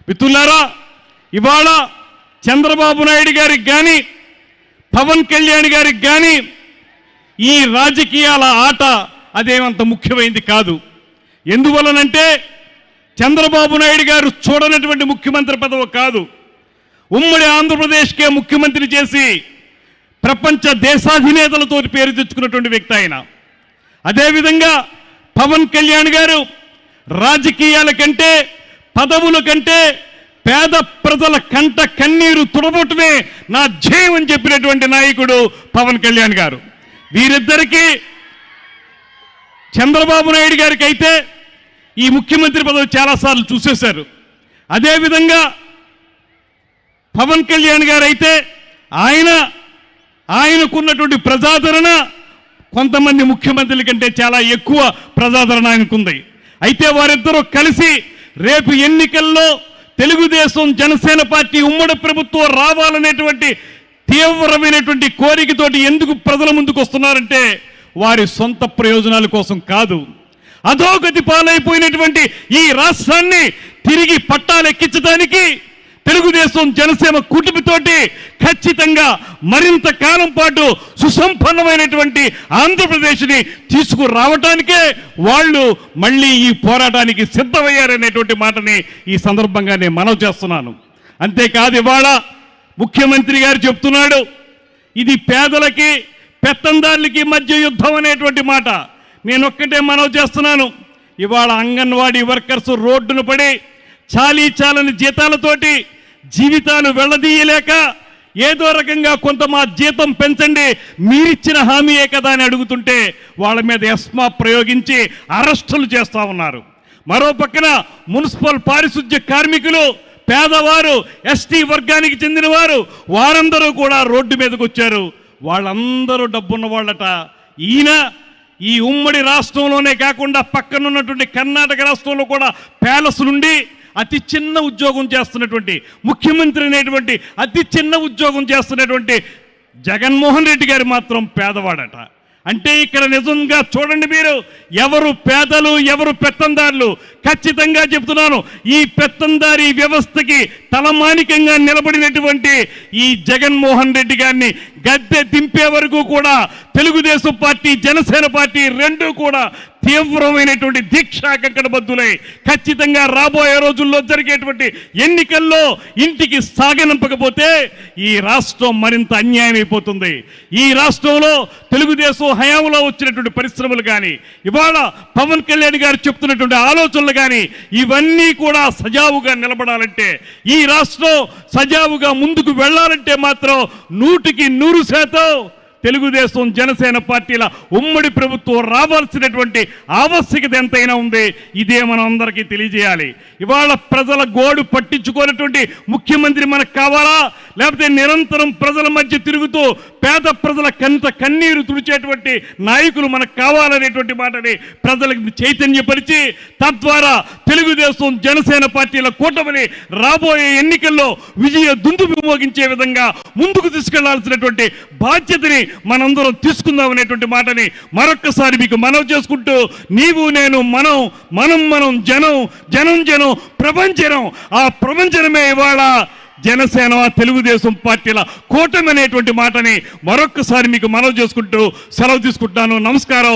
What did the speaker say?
మిత్రులారా, ఇవాళ చంద్రబాబు నాయుడు గారికి కానీ పవన్ కళ్యాణ్ గారికి కానీ ఈ రాజకీయాల ఆట అదేమంత ముఖ్యమైనది కాదు. ఎందువలనంటే చంద్రబాబు నాయుడు గారు చూడనటువంటి ముఖ్యమంత్రి పదవి కాదు. ఉమ్మడి ఆంధ్రప్రదేశ్కే ముఖ్యమంత్రి చేసి ప్రపంచ దేశాధినేతలతో పేరు తెచ్చుకున్నటువంటి వ్యక్తి ఆయన. అదేవిధంగా పవన్ కళ్యాణ్ గారు రాజకీయాల కంటే పదవుల కంటే పేద ప్రజల కంట కన్నీరు తుడబొట్టమే నా ధ్యేయం అని చెప్పినటువంటి నాయకుడు పవన్ కళ్యాణ్ గారు. వీరిద్దరికీ చంద్రబాబు నాయుడు గారికి అయితే ఈ ముఖ్యమంత్రి పదవి చాలాసార్లు చూసేశారు. అదేవిధంగా పవన్ కళ్యాణ్ గారు అయితే ఆయనకున్నటువంటి ప్రజాదరణ కొంతమంది ముఖ్యమంత్రుల కంటే చాలా ఎక్కువ ప్రజాదరణ ఆయనకుంది. అయితే వారిద్దరూ కలిసి రేపు ఎన్నికల్లో తెలుగుదేశం జనసేన పార్టీ ఉమ్మడి ప్రభుత్వం రావాలనేటువంటి తీవ్రమైనటువంటి కోరికతోటి ఎందుకు ప్రజల ముందుకు వస్తున్నారంటే వారి సొంత ప్రయోజనాల కోసం కాదు. అధోగతి పాలైపోయినటువంటి ఈ రాష్ట్రాన్ని తిరిగి పట్టాలెక్కించడానికి తెలుగుదేశం జనసేన కూటమితోటి ఖచ్చితంగా మరింత కాలం పాటు సుసంపన్నమైనటువంటి ఆంధ్రప్రదేశ్ని తీసుకురావటానికే వాళ్ళు మళ్ళీ ఈ పోరాటానికి సిద్ధమయ్యారనేటువంటి మాటని ఈ సందర్భంగా నేను మనవి చేస్తున్నాను. అంతేకాదు, ఇవాళ ముఖ్యమంత్రి గారు చెప్తున్నాడు ఇది పేదలకి పెత్తందారులకి మధ్య యుద్ధం అనేటువంటి మాట. నేను ఒక్కటే మనవి చేస్తున్నాను. ఇవాళ అంగన్వాడీ వర్కర్స్ రోడ్డును పడి చాలని జీతాలతోటి జీవితాలు వెళ్ళదీయలేక ఏదో రకంగా కొంత మా జీతం పెంచండి, మీరిచ్చిన హామీయే కదా అని అడుగుతుంటే వాళ్ళ మీద ఎస్మా ప్రయోగించి అరెస్టులు చేస్తూ ఉన్నారు. మరో పక్కన మున్సిపల్ పారిశుద్ధ్య కార్మికులు, పేదవారు, ఎస్టీ వర్గానికి చెందిన వారు వారందరూ కూడా రోడ్డు మీదకి వచ్చారు. వాళ్ళందరూ డబ్బున్న వాళ్ళట. ఈయన ఈ ఉమ్మడి రాష్ట్రంలోనే కాకుండా పక్కనున్నటువంటి కర్ణాటక రాష్ట్రంలో కూడా ప్యాలెస్లుండి అతి చిన్న ఉద్యోగం చేస్తున్నటువంటి ముఖ్యమంత్రి అనేటువంటి అతి చిన్న ఉద్యోగం చేస్తున్నటువంటి జగన్మోహన్ రెడ్డి గారు మాత్రం పేదవాడట. అంటే ఇక్కడ నిజంగా చూడండి మీరు, ఎవరు పేదలు ఎవరు పెత్తందారులు. ఖచ్చితంగా చెప్తున్నాను, ఈ పెత్తందారీ వ్యవస్థకి తలమానికంగా నిలబడినటువంటి ఈ జగన్మోహన్ రెడ్డి గారిని గద్దె దింపే వరకు కూడా తెలుగుదేశం పార్టీ జనసేన పార్టీ రెండూ కూడా తీవ్రమైనటువంటి దీక్షా కంకణబద్ధులై ఖచ్చితంగా రాబోయే రోజుల్లో జరిగేటువంటి ఎన్నికల్లో ఇంటికి సాగనంపకపోతే ఈ రాష్ట్రం మరింత అన్యాయం అయిపోతుంది. ఈ రాష్ట్రంలో తెలుగుదేశం హయాంలో వచ్చినటువంటి పరిశ్రమలు కానీ ఇవాళ పవన్ కళ్యాణ్ గారు చెప్తున్నటువంటి ఆలోచనలు కానీ ఇవన్నీ కూడా సజావుగా నిలబడాలంటే, ఈ రాష్ట్రం సజావుగా ముందుకు వెళ్ళాలంటే మాత్రం 100% తెలుగుదేశం జనసేన పార్టీల ఉమ్మడి ప్రభుత్వం రావాల్సినటువంటి ఆవశ్యకత ఎంతైనా ఉంది. ఇదే మనం అందరికీ తెలియజేయాలి. ఇవాళ ప్రజల గోడు పట్టించుకోనటువంటి ముఖ్యమంత్రి మనకు కావాలా, లేకపోతే నిరంతరం ప్రజల మధ్య తిరుగుతూ పేద ప్రజల కన్నీరు తుడిచేటువంటి నాయకులు మనకు కావాలనేటువంటి మాటని ప్రజలకు చైతన్యపరిచి తద్వారా తెలుగుదేశం జనసేన పార్టీల కూటమిని రాబోయే ఎన్నికల్లో విజయ దుందుబి మోగించే విధంగా ముందుకు తీసుకెళ్లాల్సినటువంటి బాధ్యతని మనందరం తీసుకుందాం అనేటువంటి మాటని మరొక్కసారి మీకు మనవి చేసుకుంటూ, నీవు నేను మనం జనం ప్రపంచనం, ఆ ప్రపంచనమే ఇవాళ జనసేన తెలుగుదేశం పార్టీల కూటమి అనేటువంటి మాటని మరొక్కసారి మీకు మనవి చేసుకుంటూ సెలవు తీసుకుంటున్నాను. నమస్కారం.